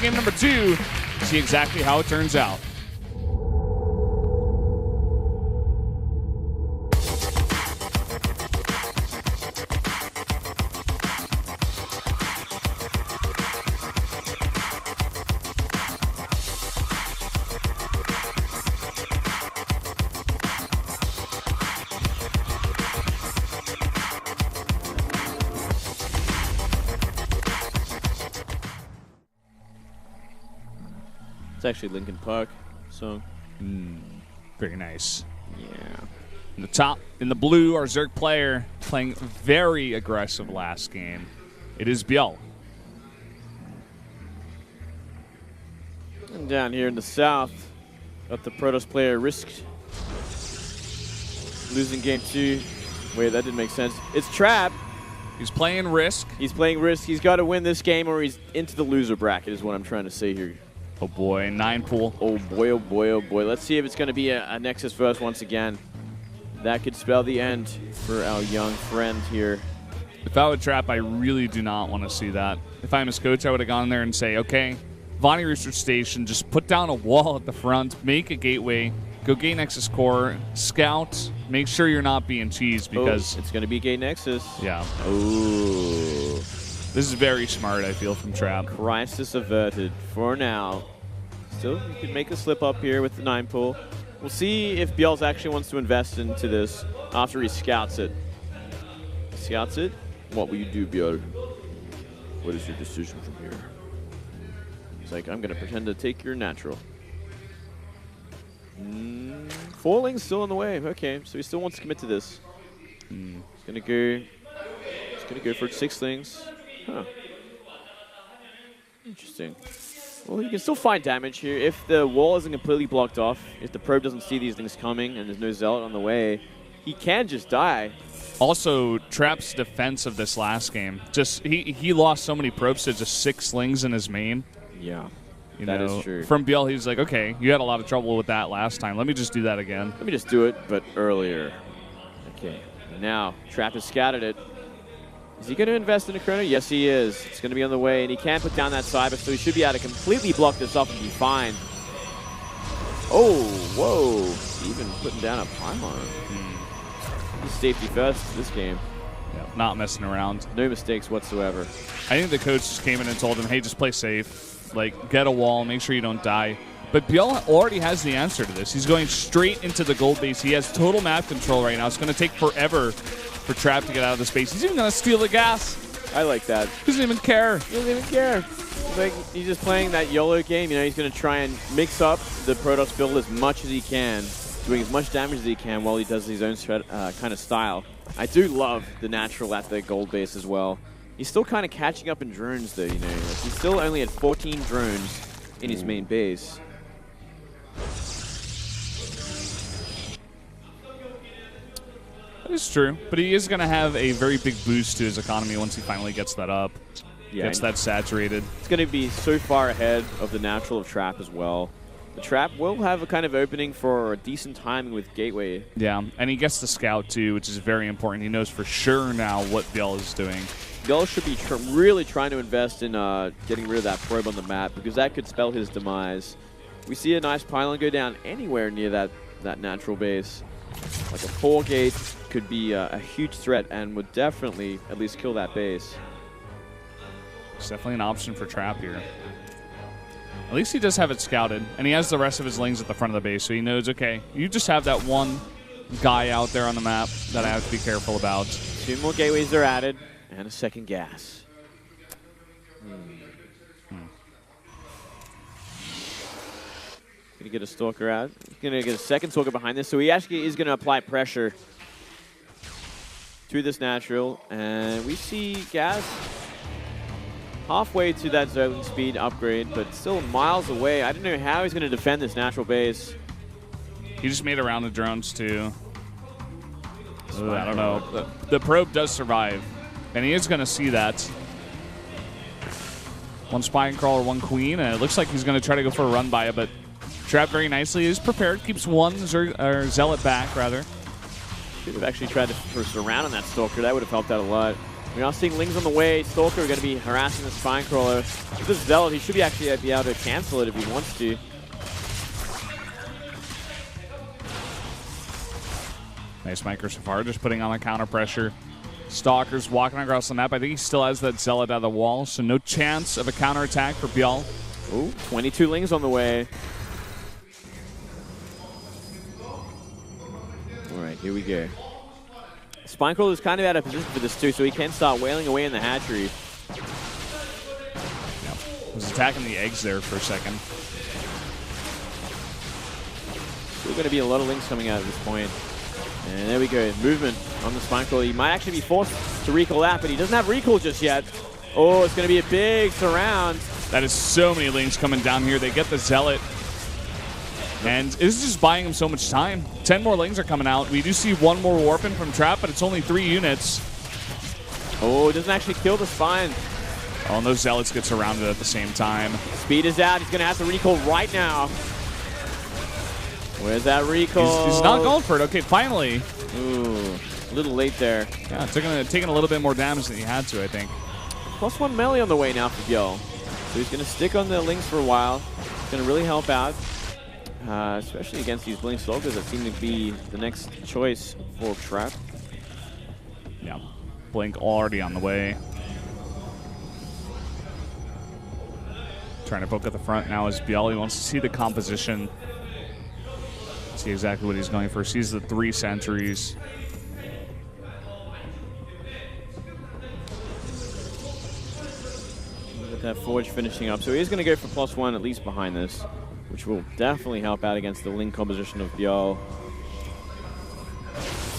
game number 2 to see exactly how it turns out. It's actually Linkin Park song. Very nice. Yeah. In the top, in the blue, our Zerg player playing very aggressive last game. It is ByuL. And down here in the south, got the Protoss player Risk losing game 2. Wait, that didn't make sense. It's Trap. He's playing Risk. He's playing Risk. He's got to win this game or he's into the loser bracket is what I'm trying to say here. Oh boy, 9 pool. Oh boy, oh boy, oh boy. Let's see if it's going to be a Nexus first once again. That could spell the end for our young friend here. If I would Trap, I really do not want to see that. If I'm his coach, I would have gone there and say, okay, Vonnie Research Station, just put down a wall at the front, make a gateway, go gate Nexus core, scout, make sure you're not being cheesed because... it's going to be gate Nexus. Yeah. Ooh. This is very smart, I feel, from Trap. Crisis averted for now. Still, you can make a slip up here with the 9 pull. We'll see if ByuL actually wants to invest into this after he scouts it. Scouts it? What will you do, ByuL? What is your decision from here? It's like, I'm going to pretend to take your natural. Falling's still in the way. Okay, so he still wants to commit to this. He's going to go for 6 things. Huh. Interesting. Well, you can still find damage here. If the wall isn't completely blocked off, if the probe doesn't see these things coming and there's no Zealot on the way, he can just die. Also, Trap's defense of this last game, just he lost so many probes to just 6 slings in his main. Yeah, that is true. From ByuL, he's like, okay, you had a lot of trouble with that last time. Let me just do that again. Let me just do it, but earlier. Okay, now Trap has scattered it. Is he going to invest in a chrono? Yes, he is. It's going to be on the way, and he can put down that cyber, so he should be able to completely block this off and be fine. Oh, whoa. Even putting down a pylon. He's safety first this game. Yeah, not messing around. No mistakes whatsoever. I think the coach just came in and told him, hey, just play safe. Like, get a wall, make sure you don't die. But ByuL already has the answer to this. He's going straight into the gold base. He has total map control right now. It's going to take forever for Trap to get out of the space. He's even going to steal the gas. I like that. He doesn't even care. He doesn't even care. Like, he's just playing that YOLO game. You know, he's going to try and mix up the Protoss build as much as he can, doing as much damage as he can while he does his own kind of style. I do love the natural at the gold base as well. He's still kind of catching up in drones, though, you know. Like, he's still only at 14 drones in his main base. It's true, but he is going to have a very big boost to his economy once he finally gets that up, gets that saturated. It's going to be so far ahead of the natural of Trap as well. The Trap will have a kind of opening for a decent timing with Gateway. Yeah, and he gets the scout too, which is very important. He knows for sure now what ByuL is doing. ByuL should be really trying to invest in getting rid of that probe on the map, because that could spell his demise. We see a nice pylon go down anywhere near that natural base. Like a 4-gate could be a huge threat and would definitely at least kill that base. It's definitely an option for Trap here. At least he does have it scouted, and he has the rest of his lings at the front of the base, so he knows, okay, you just have that one guy out there on the map that I have to be careful about. 2 more gateways are added, and a second gas. Gonna get a Stalker out. Gonna get a second Stalker behind this, so he actually is gonna apply pressure to this natural, and we see gas halfway to that Zergling speed upgrade, but still miles away. I don't know how he's gonna defend this natural base. He just made around the drones too. Ooh, I don't know. The probe does survive, and he is gonna see that. 1 Spy and Crawler, 1 Queen, and it looks like he's gonna try to go for a run by it, but Trap very nicely is prepared, keeps 1 Zealot back, rather. Should have actually tried to surround on that Stalker. That would have helped out a lot. We are seeing Lings on the way. Stalker going to be harassing the Spine Crawler. With this Zealot, he should be actually be able to cancel it if he wants to. Nice micro so far, just putting on the counter pressure. Stalker's walking across the map. I think he still has that Zealot out of the wall, so no chance of a counter attack for ByuL. Ooh, 22 Lings on the way. All right, here we go. Spinecrawler is kind of out of position for this too, so he can start wailing away in the hatchery. Yep. Was attacking the eggs there for a second. Still going to be a lot of Lings coming out at this point. And there we go, movement on the Spinecrawler. He might actually be forced to recall that, but he doesn't have recall just yet. Oh, it's going to be a big surround. That is so many Lings coming down here. They get the Zealot. And this is just buying him so much time. 10 more Lings are coming out. We do see one more Warpin from Trap, but it's only 3 units. Oh, it doesn't actually kill the Spine. Oh, and those Zealots get surrounded at the same time. Speed is out. He's going to have to recall right now. Where's that recall? He's not going for it. Okay, finally. Ooh, a little late there. Yeah, taking a little bit more damage than he had to, I think. +1 melee on the way now for ByuL. So he's going to stick on the Lings for a while. It's going to really help out. Especially against these Blink Stalkers that seem to be the next choice for Trap. Yeah, Blink already on the way. Trying to poke at the front now is ByuL. He wants to see the composition. See exactly what he's going for. Sees the 3 sentries. With that Forge finishing up. So he is going to go for +1 at least behind this, which will definitely help out against the Link composition of ByuL.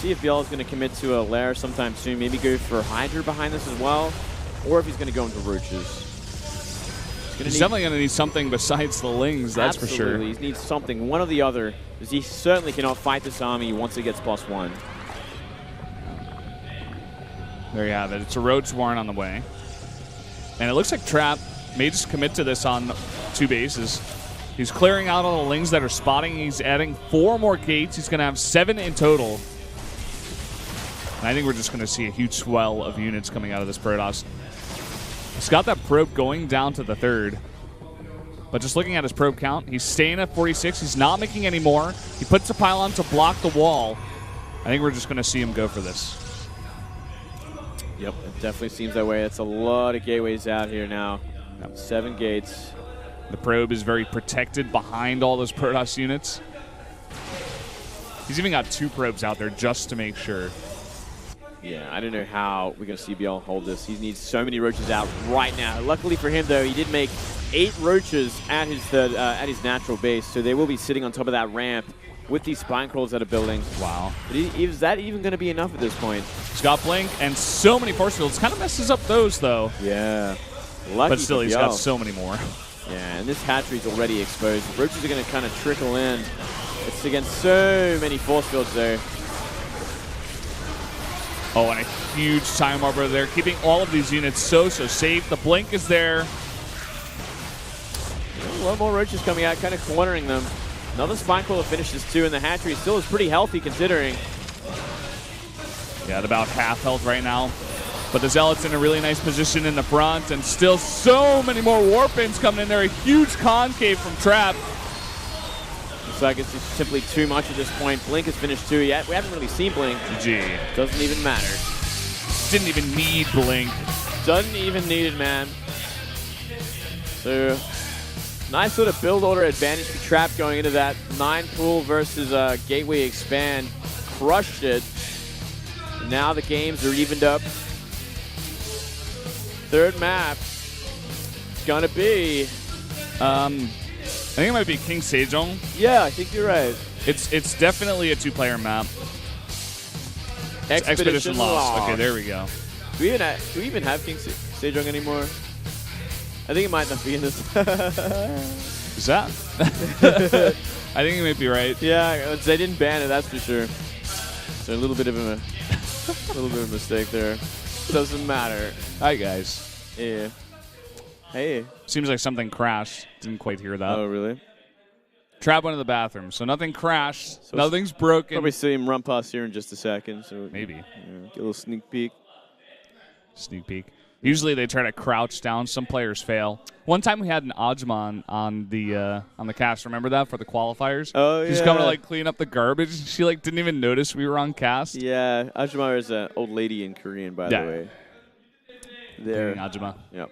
See if ByuL is going to commit to a Lair sometime soon. Maybe go for Hydra behind this as well, or if he's going to go into Roaches. He's definitely going to need something besides the Lings, that's for sure. Absolutely, he needs something, one or the other, because he certainly cannot fight this army once it gets +1. There you have it. It's a Roach Warren on the way. And it looks like Trap may just commit to this on 2 bases. He's clearing out all the Lings that are spotting. He's adding 4 more gates. He's going to have 7 in total. And I think we're just going to see a huge swell of units coming out of this Protoss. He's got that probe going down to the 3rd. But just looking at his probe count, he's staying at 46. He's not making any more. He puts a pylon to block the wall. I think we're just going to see him go for this. Yep, it definitely seems that way. That's a lot of gateways out here now. Yep. 7 gates. The probe is very protected behind all those Protoss units. He's even got 2 probes out there just to make sure. Yeah, I don't know how we're going to see ByuL hold this. He needs so many Roaches out right now. Luckily for him, though, he did make 8 Roaches at his natural base, so they will be sitting on top of that ramp with these Spine Crawlers that are building. Wow. But is that even going to be enough at this point? He's got Blink and so many force fields. Kind of messes up those, though. Yeah. Lucky but still, he's got so many more. Yeah, and this hatchery's already exposed. The Roaches are going to kind of trickle in. It's against so many force fields, though. Oh, and a huge time arbor there, keeping all of these units so safe. The Blink is there. A lot more Roaches coming out, kind of cornering them. Another Spine Crawler finishes 2, and the hatchery still is pretty healthy considering. Yeah, at about half health right now. But the Zealot's in a really nice position in the front, and still so many more Warpins coming in there. A huge concave from Trap. Looks like it's just simply too much at this point. Blink has finished 2 yet. We haven't really seen Blink. GG. Doesn't even matter. Didn't even need Blink. Doesn't even need it, man. So, nice sort of build order advantage for Trap going into that 9 pool versus Gateway Expand. Crushed it. And now the games are evened up. 3rd map. It's gonna be. I think it might be King Sejong. Yeah, I think you're right. It's definitely a 2-player map. Expedition Lost. Okay, there we go. Do we even have King Sejong anymore? I think it might not be in this. Is that? I think you might be right. Yeah, they didn't ban it, that's for sure. So a little bit of a mistake there. Doesn't matter. Hi guys. Yeah. Hey. Seems like something crashed. Didn't quite hear that. Oh, really? Trap went to the bathroom, so nothing crashed. So nothing's broken. Probably see him run past here in just a second. So maybe. Yeah, get a little sneak peek. Sneak peek. Usually they try to crouch down. Some players fail. One time we had an Ajma on the cast. Remember that for the qualifiers? Oh, She's coming to like clean up the garbage. She like didn't even notice we were on cast. Yeah, Ajma is an old lady in Korean, by the way. There. Ajma. Yep.